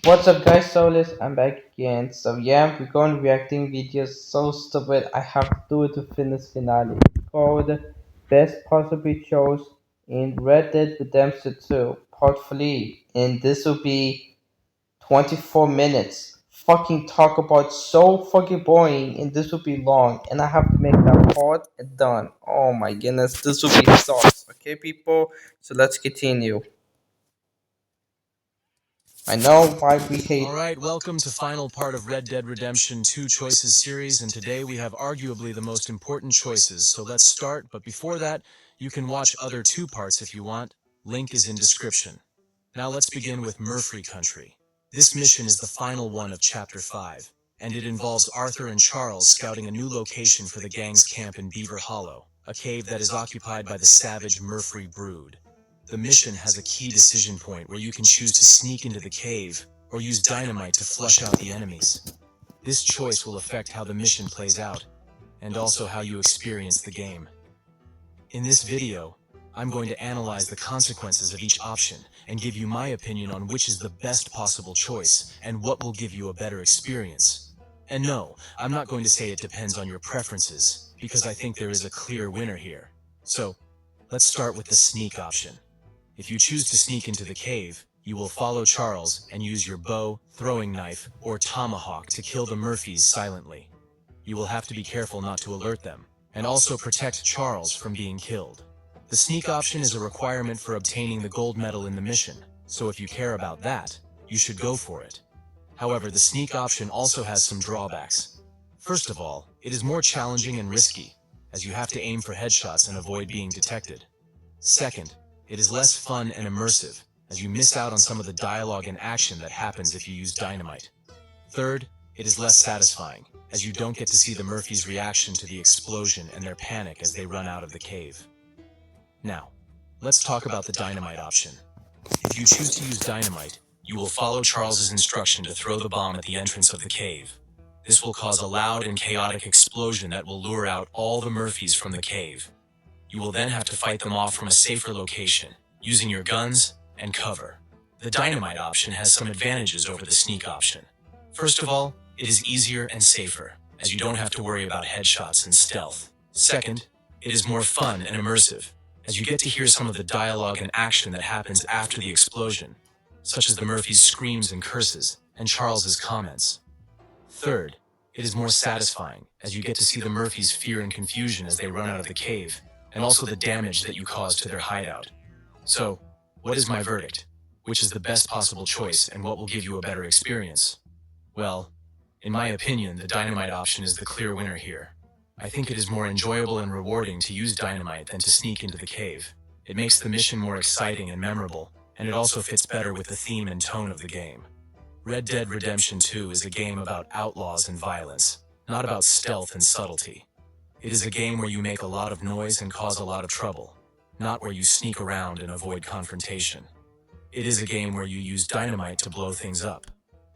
What's up guys, Saulius, I'm back again. So yeah, we're going reacting videos so stupid I have to do it to finish finale. Called Best Possibly Chose in Red Dead Redemption 2, Part 3. And this will be 24 minutes. Fucking talk about so fucking boring and this will be long and I have to make that part done. Oh my goodness, this will be sauce. Okay people, so let's continue. I know why we hate. Alright, welcome to final part of Red Dead Redemption 2 Choices series, and today we have arguably the most important choices, so let's start, but before that, you can watch other two parts if you want, link is in description. Now let's begin with Murphy Country. This mission is the final one of Chapter 5, and it involves Arthur and Charles scouting a new location for the gang's camp in Beaver Hollow, a cave that is occupied by the savage Murphy brood. The mission has a key decision point where you can choose to sneak into the cave, or use dynamite to flush out the enemies. This choice will affect how the mission plays out, and also how you experience the game. In this video, I'm going to analyze the consequences of each option, and give you my opinion on which is the best possible choice, and what will give you a better experience. And no, I'm not going to say it depends on your preferences, because I think there is a clear winner here. So, let's start with the sneak option. If you choose to sneak into the cave, you will follow Charles and use your bow, throwing knife, or tomahawk to kill the Murphys silently. You will have to be careful not to alert them, and also protect Charles from being killed. The sneak option is a requirement for obtaining the gold medal in the mission, so if you care about that, you should go for it. However, the sneak option also has some drawbacks. First of all, it is more challenging and risky, as you have to aim for headshots and avoid being detected. Second, it is less fun and immersive, as you miss out on some of the dialogue and action that happens if you use dynamite. Third, it is less satisfying, as you don't get to see the Murphys' reaction to the explosion and their panic as they run out of the cave. Now, let's talk about the dynamite option. If you choose to use dynamite, you will follow Charles's instruction to throw the bomb at the entrance of the cave. This will cause a loud and chaotic explosion that will lure out all the Murphys from the cave. You will then have to fight them off from a safer location, using your guns and cover. The dynamite option has some advantages over the sneak option. First of all, it is easier and safer, as you don't have to worry about headshots and stealth. Second, it is more fun and immersive, as you get to hear some of the dialogue and action that happens after the explosion, such as the Murphys' screams and curses, and Charles's comments. Third, it is more satisfying, as you get to see the Murphys' fear and confusion as they run out of the cave, and also the damage that you cause to their hideout. So, what is my verdict? Which is the best possible choice, and what will give you a better experience? Well, in my opinion, the dynamite option is the clear winner here. I think it is more enjoyable and rewarding to use dynamite than to sneak into the cave. It makes the mission more exciting and memorable, and it also fits better with the theme and tone of the game. Red Dead Redemption 2 is a game about outlaws and violence, not about stealth and subtlety. It is a game where you make a lot of noise and cause a lot of trouble, not where you sneak around and avoid confrontation. It is a game where you use dynamite to blow things up,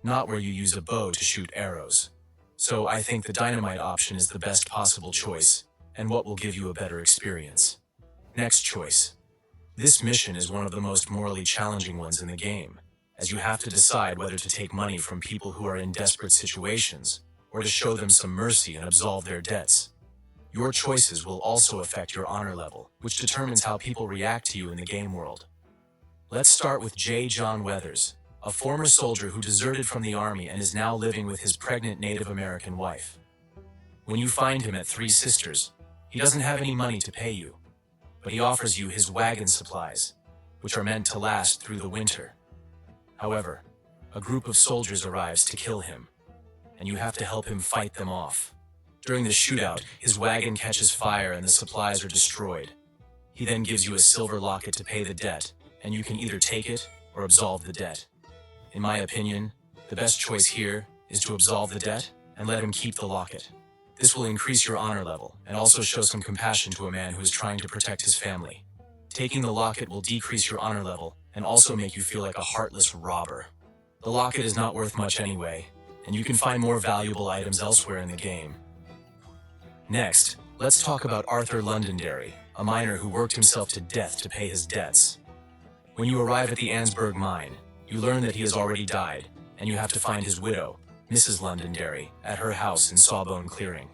not where you use a bow to shoot arrows. So I think the dynamite option is the best possible choice, and what will give you a better experience. Next choice. This mission is one of the most morally challenging ones in the game, as you have to decide whether to take money from people who are in desperate situations, or to show them some mercy and absolve their debts. Your choices will also affect your honor level, which determines how people react to you in the game world. Let's start with J. John Weathers, a former soldier who deserted from the army and is now living with his pregnant Native American wife. When you find him at Three Sisters, he doesn't have any money to pay you, but he offers you his wagon supplies, which are meant to last through the winter. However, a group of soldiers arrives to kill him, and you have to help him fight them off. During the shootout, his wagon catches fire and the supplies are destroyed. He then gives you a silver locket to pay the debt, and you can either take it or absolve the debt. In my opinion, the best choice here is to absolve the debt and let him keep the locket. This will increase your honor level and also show some compassion to a man who is trying to protect his family. Taking the locket will decrease your honor level and also make you feel like a heartless robber. The locket is not worth much anyway, and you can find more valuable items elsewhere in the game. Next, let's talk about Arthur Londonderry, a miner who worked himself to death to pay his debts. When you arrive at the Ansberg mine, you learn that he has already died, and you have to find his widow, Mrs. Londonderry, at her house in Sawbone Clearing.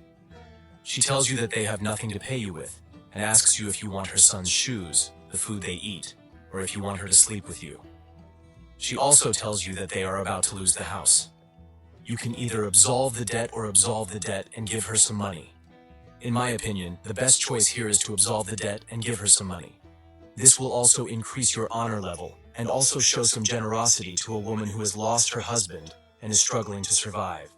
She tells you that they have nothing to pay you with, and asks you if you want her son's shoes, the food they eat, or if you want her to sleep with you. She also tells you that they are about to lose the house. You can either absolve the debt or absolve the debt and give her some money. In my opinion, the best choice here is to absolve the debt and give her some money. This will also increase your honor level, and also show some generosity to a woman who has lost her husband and is struggling to survive.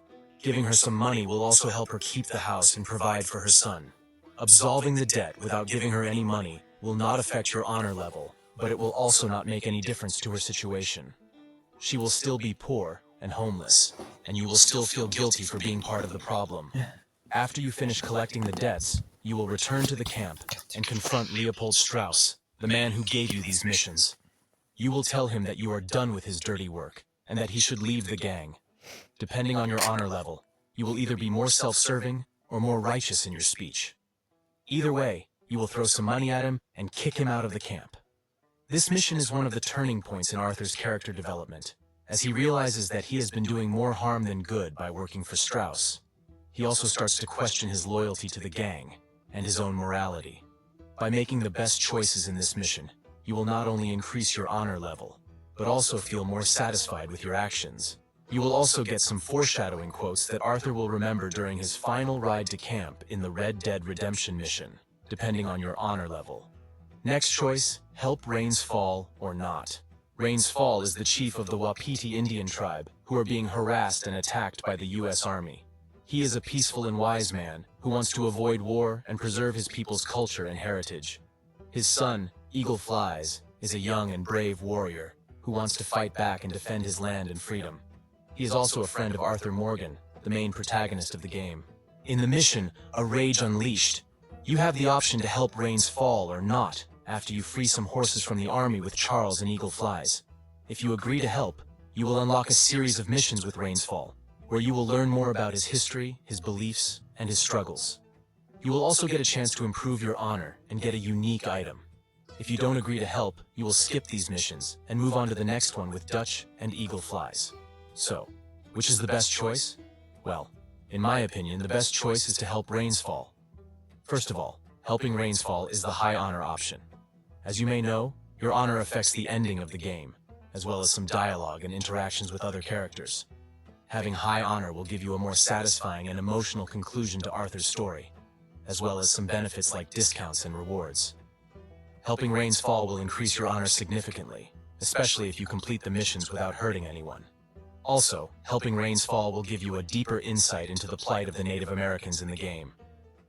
Giving her some money will also help her keep the house and provide for her son. Absolving the debt without giving her any money will not affect your honor level, but it will also not make any difference to her situation. She will still be poor and homeless, and you will still feel guilty for being part of the problem. After you finish collecting the debts, you will return to the camp and confront Leopold Strauss, the man who gave you these missions. You will tell him that you are done with his dirty work, and that he should leave the gang. Depending on your honor level, you will either be more self-serving or more righteous in your speech. Either way, you will throw some money at him and kick him out of the camp. This mission is one of the turning points in Arthur's character development, as he realizes that he has been doing more harm than good by working for Strauss. He also starts to question his loyalty to the gang and his own morality. By making the best choices in this mission, you will not only increase your honor level, but also feel more satisfied with your actions. You will also get some foreshadowing quotes that Arthur will remember during his final ride to camp in the Red Dead Redemption mission, depending on your honor level. Next choice, help Rains Fall or not. Rains Fall is the chief of the Wapiti Indian tribe, who are being harassed and attacked by the U.S. Army. He is a peaceful and wise man who wants to avoid war and preserve his people's culture and heritage. His son, Eagle Flies, is a young and brave warrior who wants to fight back and defend his land and freedom. He is also a friend of Arthur Morgan, the main protagonist of the game. In the mission, A Rage Unleashed, you have the option to help Rains Fall or not after you free some horses from the army with Charles and Eagle Flies. If you agree to help, you will unlock a series of missions with Rains Fall, where you will learn more about his history, his beliefs, and his struggles. You will also get a chance to improve your honor and get a unique item. If you don't agree to help, you will skip these missions and move on to the next one with Dutch and Eagle Flies. So, which is the best choice? Well, in my opinion, the best choice is to help Rains Fall. First of all, helping Rains Fall is the high honor option. As you may know, your honor affects the ending of the game, as well as some dialogue and interactions with other characters. Having high honor will give you a more satisfying and emotional conclusion to Arthur's story, as well as some benefits like discounts and rewards. Helping Rains Fall will increase your honor significantly, especially if you complete the missions without hurting anyone. Also, helping Rains Fall will give you a deeper insight into the plight of the Native Americans in the game.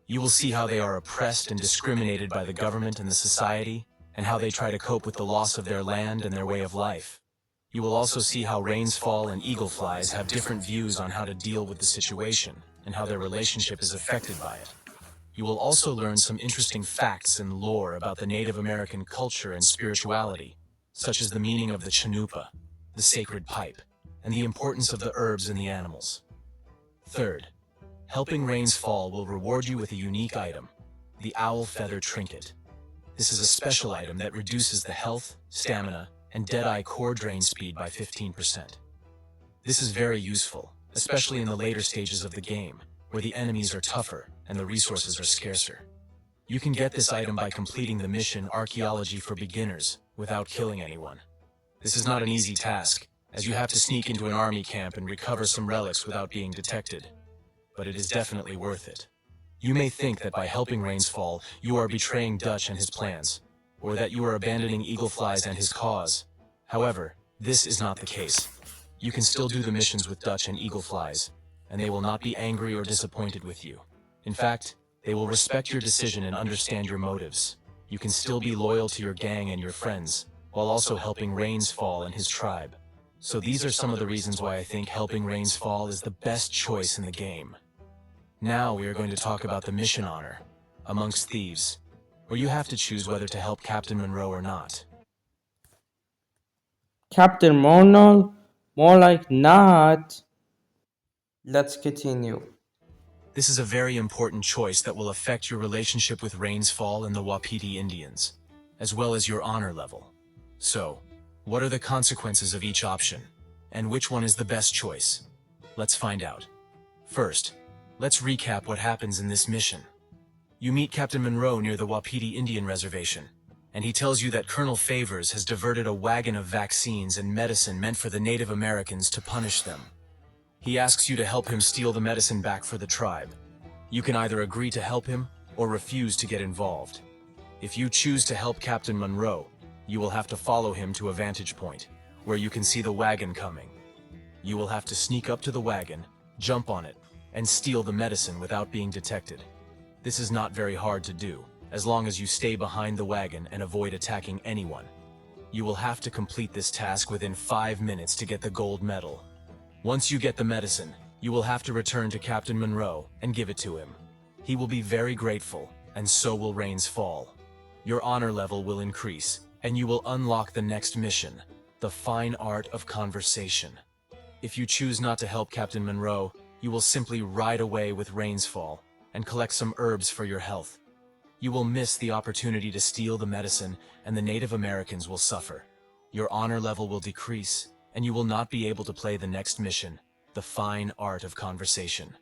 You will see how they are oppressed and discriminated by the government and the society, and how they try to cope with the loss of their land and their way of life. You will also see how Rains Fall and Eagle Flies have different views on how to deal with the situation, and how their relationship is affected by it. You will also learn some interesting facts and lore about the Native American culture and spirituality, such as the meaning of the chanupa, the sacred pipe, and the importance of the herbs and the animals. Third, helping Rains Fall will reward you with a unique item, the Owl Feather Trinket. This is a special item that reduces the health, stamina, and Deadeye core drain speed by 15%. This is very useful, especially in the later stages of the game, where the enemies are tougher and the resources are scarcer. You can get this item by completing the mission Archaeology for Beginners without killing anyone. This is not an easy task, as you have to sneak into an army camp and recover some relics without being detected. But it is definitely worth it. You may think that by helping Rains Fall, you are betraying Dutch and his plans, or that you are abandoning Eagle Flies and his cause. However, this is not the case. You can still do the missions with Dutch and Eagle Flies, and they will not be angry or disappointed with you. In fact, they will respect your decision and understand your motives. You can still be loyal to your gang and your friends, while also helping Rains Fall and his tribe. So these are some of the reasons why I think helping Rains Fall is the best choice in the game. Now we are going to talk about the mission honor, Amongst Thieves, where you have to choose whether to help Captain Monroe or not. Captain Monol? More like not. Let's continue. This is a very important choice that will affect your relationship with Rains Fall and the Wapiti Indians, as well as your honor level. So, what are the consequences of each option? And which one is the best choice? Let's find out. First, let's recap what happens in this mission. You meet Captain Monroe near the Wapiti Indian Reservation, and he tells you that Colonel Favors has diverted a wagon of vaccines and medicine meant for the Native Americans to punish them. He asks you to help him steal the medicine back for the tribe. You can either agree to help him or refuse to get involved. If you choose to help Captain Monroe, you will have to follow him to a vantage point, where you can see the wagon coming. You will have to sneak up to the wagon, jump on it, and steal the medicine without being detected. This is not very hard to do, as long as you stay behind the wagon and avoid attacking anyone. You will have to complete this task within 5 minutes to get the gold medal. Once you get the medicine, you will have to return to Captain Monroe and give it to him. He will be very grateful, and so will Rain's Fall. Your honor level will increase, and you will unlock the next mission, the fine art of conversation. If you choose not to help Captain Monroe, you will simply ride away with Rain's Fall and collect some herbs for your health. You will miss the opportunity to steal the medicine, and the Native Americans will suffer. Your honor level will decrease, and you will not be able to play the next mission, the fine art of conversation.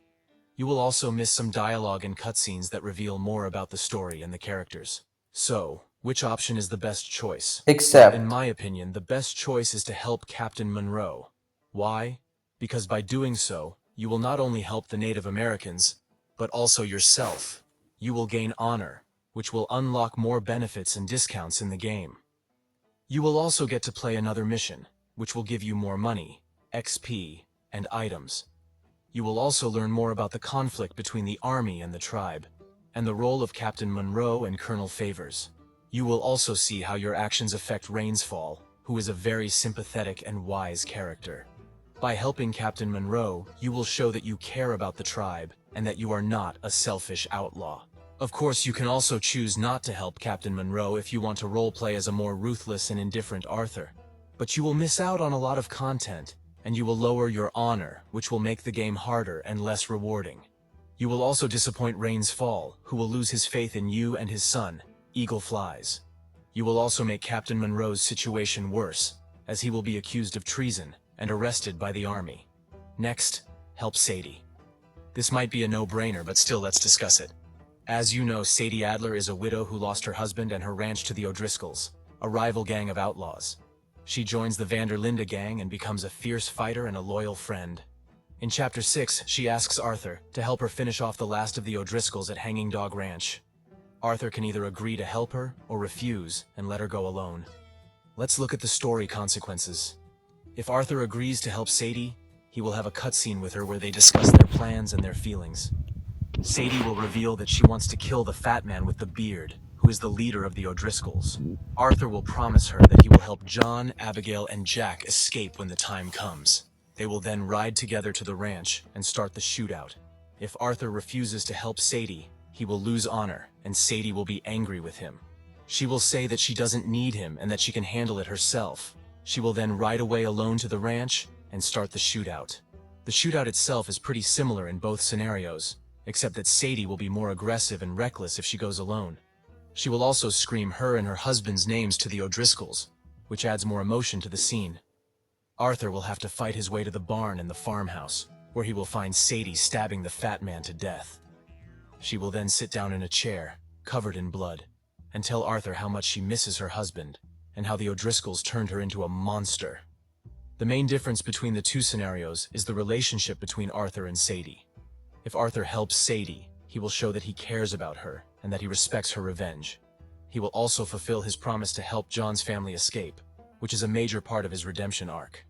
You will also miss some dialogue and cutscenes that reveal more about the story and the characters. So, which option is the best choice? Well, in Except, my opinion, the best choice is to help Captain Monroe. Why? Because by doing so, you will not only help the Native Americans, but also yourself. You will gain honor, which will unlock more benefits and discounts in the game. You will also get to play another mission, which will give you more money, XP, and items. You will also learn more about the conflict between the army and the tribe, and the role of Captain Monroe and Colonel Favors. You will also see how your actions affect Rain's Fall, who is a very sympathetic and wise character. By helping Captain Monroe, you will show that you care about the tribe, and that you are not a selfish outlaw. Of course, you can also choose not to help Captain Monroe if you want to roleplay as a more ruthless and indifferent Arthur. But you will miss out on a lot of content, and you will lower your honor, which will make the game harder and less rewarding. You will also disappoint Rain's Fall, who will lose his faith in you and his son, Eagle Flies. You will also make Captain Monroe's situation worse, as he will be accused of treason and arrested by the army. Next, help Sadie. This might be a no-brainer, but still, let's discuss it. As you know, Sadie Adler is a widow who lost her husband and her ranch to the O'Driscolls, a rival gang of outlaws. She joins the Vanderlinde gang and becomes a fierce fighter and a loyal friend. In Chapter 6, she asks Arthur to help her finish off the last of the O'Driscolls at Hanging Dog Ranch. Arthur can either agree to help her or refuse and let her go alone. Let's look at the story consequences. If Arthur agrees to help Sadie, he will have a cutscene with her where they discuss their plans and their feelings. Sadie will reveal that she wants to kill the fat man with the beard, who is the leader of the O'Driscolls. Arthur will promise her that he will help John, Abigail, and Jack escape when the time comes. They will then ride together to the ranch and start the shootout. If Arthur refuses to help Sadie, he will lose honor, and Sadie will be angry with him. She will say that she doesn't need him and that she can handle it herself. She will then ride away alone to the ranch and start the shootout. The shootout itself is pretty similar in both scenarios, except that Sadie will be more aggressive and reckless if she goes alone. She will also scream her and her husband's names to the O'Driscolls, which adds more emotion to the scene. Arthur will have to fight his way to the barn and the farmhouse, where he will find Sadie stabbing the fat man to death. She will then sit down in a chair, covered in blood, and tell Arthur how much she misses her husband, and how the O'Driscolls turned her into a monster. The main difference between the two scenarios is the relationship between Arthur and Sadie. If Arthur helps Sadie, he will show that he cares about her and that he respects her revenge. He will also fulfill his promise to help John's family escape, which is a major part of his redemption arc.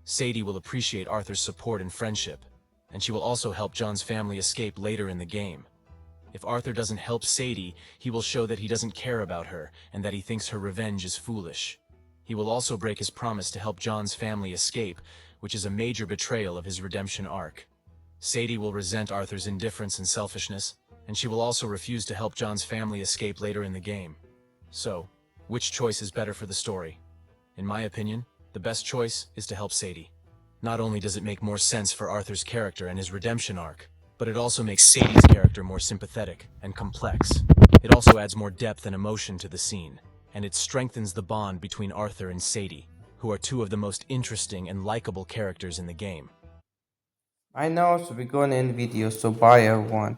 Sadie will appreciate Arthur's support and friendship, and she will also help John's family escape later in the game. If Arthur doesn't help Sadie, he will show that he doesn't care about her and that he thinks her revenge is foolish. He will also break his promise to help John's family escape, which is a major betrayal of his redemption arc. Sadie will resent Arthur's indifference and selfishness, and she will also refuse to help John's family escape later in the game. So, which choice is better for the story? In my opinion, the best choice is to help Sadie. Not only does it make more sense for Arthur's character and his redemption arc, but it also makes Sadie's character more sympathetic and complex. It also adds more depth and emotion to the scene, and it strengthens the bond between Arthur and Sadie, who are two of the most interesting and likable characters in the game. I know, so we're going to end video, so bye everyone.